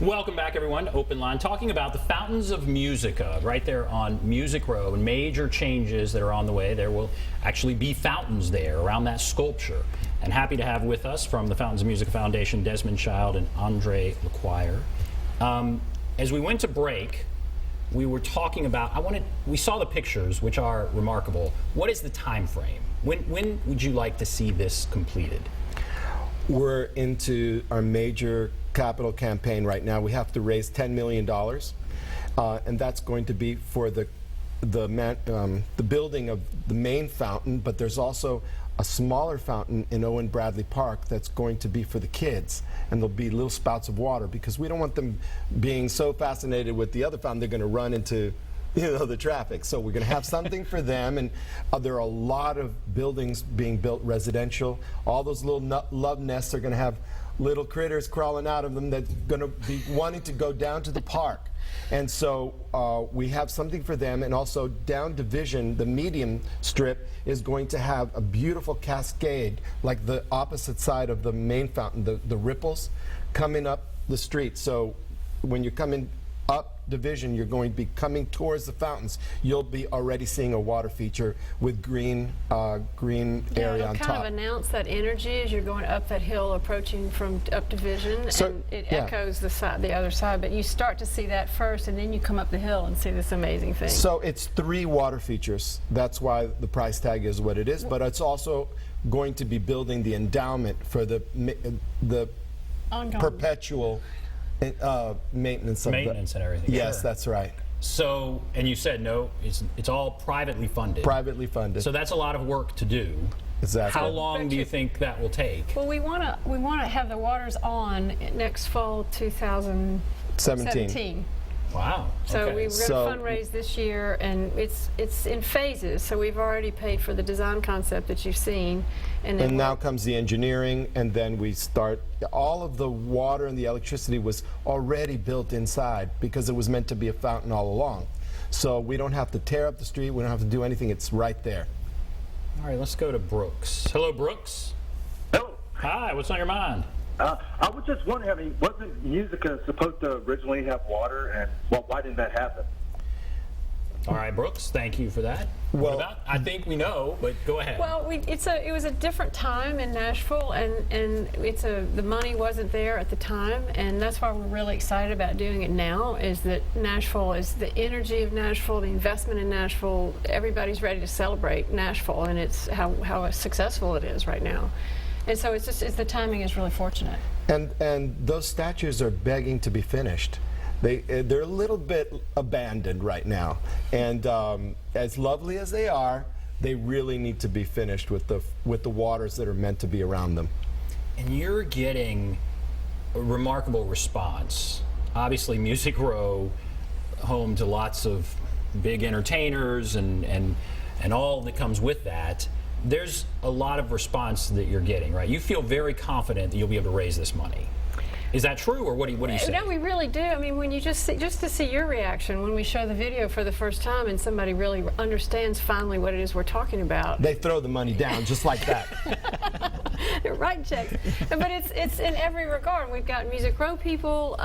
Welcome back, everyone, to OpenLine, talking about the Fountains of Musica right there on Music Row, and major changes that are on the way. There will actually be fountains there around that sculpture. And happy to have with us from the Fountains of Musica Foundation, Desmond Child and Andre LeQuire. As we went to break, we were talking about, we saw the pictures, which are remarkable. What is the time frame? When would you like to see this completed? We're into our major capital campaign right now. We have to raise $10 million, and that's going to be for the building of the main fountain, but there's also a smaller fountain in Owen Bradley Park that's going to be for the kids, and there'll be little spouts of water because we don't want them being so fascinated with the other fountain they're going to run into the traffic. So we're going to have something for them, and there are a lot of buildings being built residential. All those little love nests are going to have little critters crawling out of them that's going to be wanting to go down to the park. And so we have something for them, and also down Division, the medium strip is going to have a beautiful cascade, like the opposite side of the main fountain, the ripples coming up the street. So when you're coming up Division, you're going to be coming towards the fountains. You'll be already seeing a water feature with green area on top. Kind of announce that energy as you're going up that hill, approaching from up Division, so, and it echoes the other side. But you start to see that first, and then you come up the hill and see this amazing thing. So it's 3 water features. That's why the price tag is what it is. But it's also going to be building the endowment for the perpetual maintenance and everything. Yes, sure. That's right. So, and you said no, it's all privately funded. Privately funded. So that's a lot of work to do. Exactly. How long do you think that will take? Well, we want to have the waters on next fall, 2017. Wow. So okay. we were going to fundraise this year, and it's in phases. So we've already paid for the design concept that you've seen, and now comes the engineering, and then we start. All of the water and the electricity was already built inside because it was meant to be a fountain all along. So we don't have to tear up the street. We don't have to do anything. It's right there. All right, let's go to Brooks. Hello, Brooks. Hello. Hi. What's on your mind? I was just wondering, wasn't Musica supposed to originally have water, and why didn't that happen? All right, Brooks, thank you for that. Well, what about? I think we know, but go ahead. Well, it was a different time in Nashville, and the money wasn't there at the time, and that's why we're really excited about doing it now. Is that Nashville is the energy of Nashville, the investment in Nashville. Everybody's ready to celebrate Nashville, and it's how successful it is right now. And so the timing is really fortunate. And those statues are begging to be finished. They're a little bit abandoned right now. And as lovely as they are, they really need to be finished with the waters that are meant to be around them. And you're getting a remarkable response. Obviously, Music Row, home to lots of big entertainers and all that comes with that. There's a lot of response that you're getting, right? You feel very confident that you'll be able to raise this money. Is that true, or what do you say? No, we really do. I mean, when you just to see your reaction when we show the video for the first time, and somebody really understands finally what it is we're talking about. They throw the money down just like that. They're writing checks, but it's in every regard. We've got Music Row people.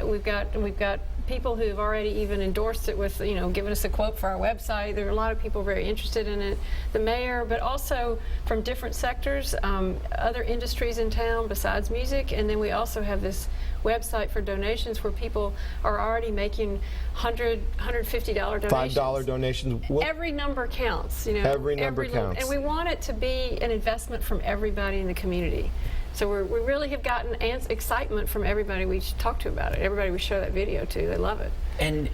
We've got people who've already even endorsed it with, giving us a quote for our website. There are a lot of people very interested in it. The mayor, but also from different sectors, other industries in town besides music. And then we also have this website for donations where people are already making $100, $150 donations. $5 donations. Every number counts, Every number counts. And we want it to be an investment from everybody in the community. So we really have gotten excitement from everybody we talk to about it. Everybody we show that video to, they love it. And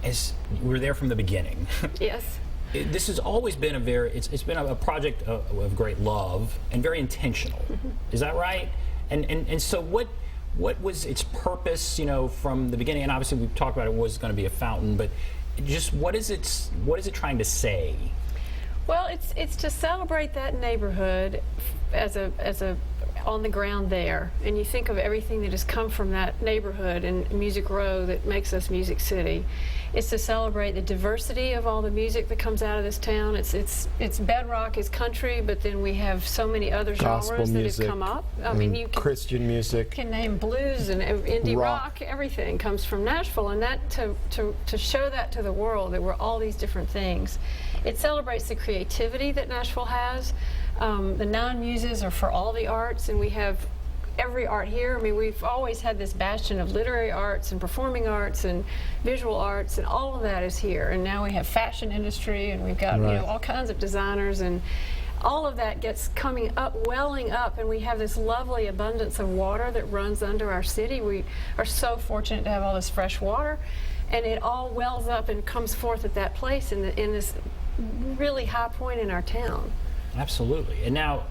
as we're there from the beginning. Yes. This has always been it's been a project of great love and very intentional. Mm-hmm. Is that right? And so what was its purpose, from the beginning? And obviously we talked about it was going to be a fountain, but just what is it trying to say? Well, it's to celebrate that neighborhood as a on the ground there, and you think of everything that has come from that neighborhood and Music Row that makes us Music City, it's to celebrate the diversity of all the music that comes out of this town. It's bedrock is country, but then we have so many other Gospel genres that music, have come up. I mean, you Christian music. can name blues and indie rock. Everything comes from Nashville, and that to show that to the world that we're all these different things. It celebrates the creativity that Nashville has. The 9 muses are for all the arts, and we have every art here. I mean, we've always had this bastion of literary arts and performing arts and visual arts, and all of that is here. And now we have fashion industry, and we've got all kinds of designers, and all of that gets coming up, welling up, and we have this lovely abundance of water that runs under our city. We are so fortunate to have all this fresh water, and it all wells up and comes forth at that place in this really high point in our town. Absolutely. And now,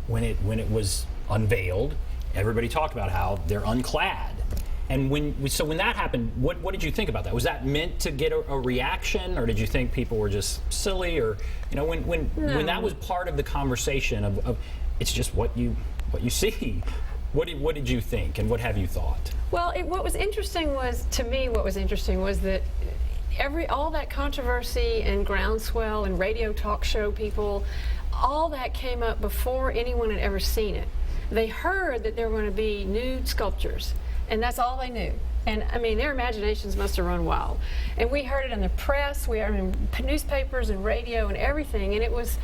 when it was unveiled, everybody talked about how they're unclad. And when that happened, what did you think about that? Was that meant to get a reaction, or did you think people were just silly? Or when that was part of the conversation of it's just what you see. What did you think, and what have you thought? Well, what was interesting was that all that controversy and groundswell and radio talk show people, all that came up before anyone had ever seen it. They heard that there were going to be nude sculptures, and that's all they knew. And I mean, their imaginations must have run wild. And we heard it in the press, we heard it in newspapers and radio and everything, and it was,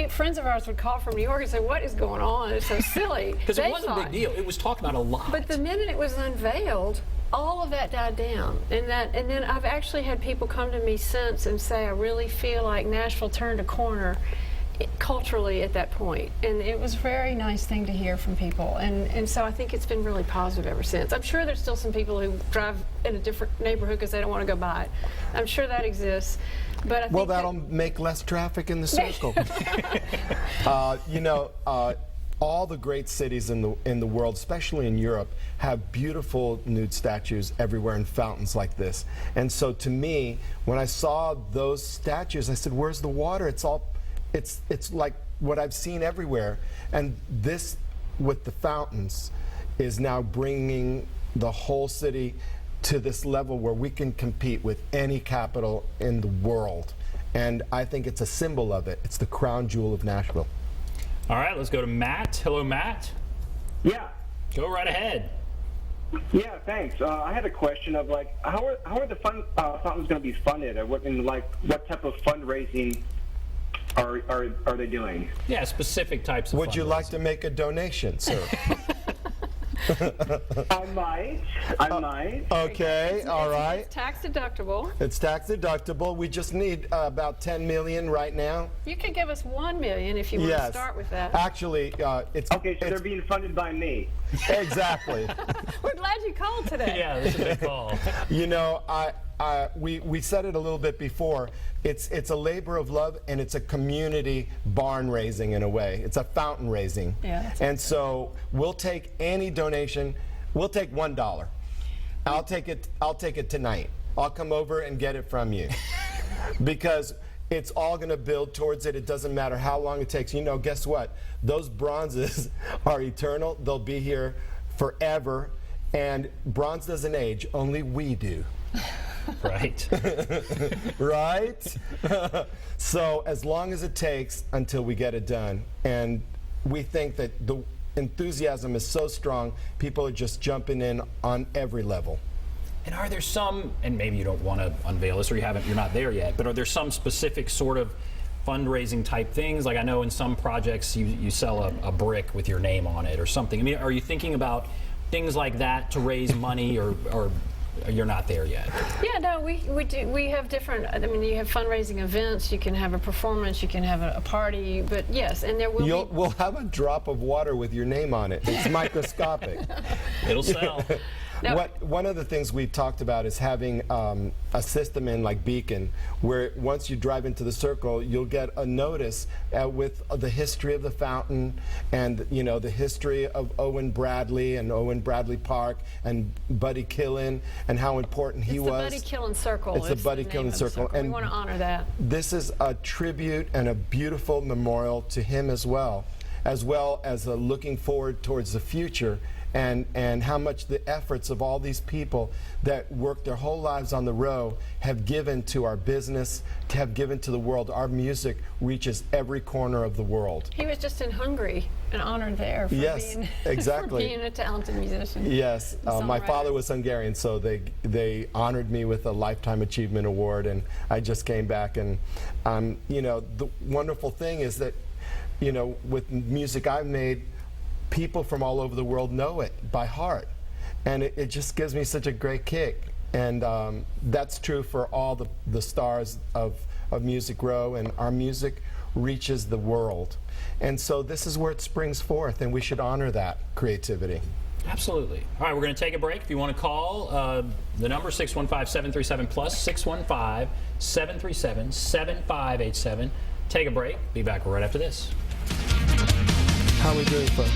friends of ours would call from New York and say, "What is going on? It's so silly." Because it was a big deal. It was talked about a lot. But the minute it was unveiled, all of that died down. And then I've actually had people come to me since and say, "I really feel like Nashville turned a corner culturally at that point." And it was a very nice thing to hear from people. And so I think it's been really positive ever since. I'm sure there's still some people who drive in a different neighborhood because they don't want to go by it. I'm sure that exists. But I think that'll make less traffic in the circle. All the great cities in the world, especially in Europe, have beautiful nude statues everywhere and fountains like this. And so to me, when I saw those statues, I said, "Where's the water? It's like what I've seen everywhere." And this, with the fountains, is now bringing the whole city to this level where we can compete with any capital in the world. And I think it's a symbol of it. It's the crown jewel of Nashville. All right, let's go to Matt. Hello, Matt. Yeah. Go right ahead. Yeah, thanks. I had a question of how are the fountains going to be funded, or what type of fundraising are they doing? Yeah, specific types of Would you like to make a donation, sir? I might. Okay, all right. It's tax deductible. It's tax deductible. We just need about 10 million right now. You could give us $1 million if you want to start with that. Actually, it's okay. So they're being funded by me. Exactly. We're glad you called today. Yeah, this is a big call. We said it a little bit before. It's a labor of love, and it's a community barn raising in a way. It's a fountain raising. Yeah. And so we'll take any donation. We'll take $1. I'll take it tonight. I'll come over and get it from you. Because it's all going to build towards it. It doesn't matter how long it takes. Guess what? Those bronzes are eternal. They'll be here forever. And bronze doesn't age. Only we do. Right. Right? So as long as it takes until we get it done. And we think that the enthusiasm is so strong, people are just jumping in on every level. And are there some, and maybe you don't want to unveil this, or you're not there yet, but are there some specific sort of fundraising type things? Like I know in some projects you sell a brick with your name on it or something. I mean, are you thinking about things like that to raise money, or you're not there yet? Yeah, no, we do. We have different, you have fundraising events, you can have a performance, you can have a party, but yes, and there will be... We'll have a drop of water with your name on it. It's microscopic. It'll sell. No. One of the things we talked about is having a system in like Beacon, where once you drive into the circle, you'll get a notice with the history of the fountain and the history of Owen Bradley and Owen Bradley Park and Buddy Killen and how important he was. It's the Buddy Killen Circle. It's the Buddy Killen Circle. And we want to honor that. This is a tribute and a beautiful memorial to him as well. as well as looking forward towards the future, and how much the efforts of all these people that work their whole lives on the row have given to our business, have given to the world. Our music reaches every corner of the world. He was just in Hungary and honored there for Yes, being, exactly. for being a talented musician. Yes, my songwriter. father was Hungarian, so they honored me with a Lifetime Achievement Award, and I just came back. And you know, the wonderful thing is that, you know, with music I've made, people from all over the world know it by heart, and it just gives me such a great kick. And that's true for all the stars of Music Row, and our music reaches the world. And so this is where it springs forth, and we should honor that creativity. Absolutely. All right, we're going to take a break. If you want to call, the number 615-737 plus 615-737-7587. Take a break. Be back right after this. How are we doing, folks?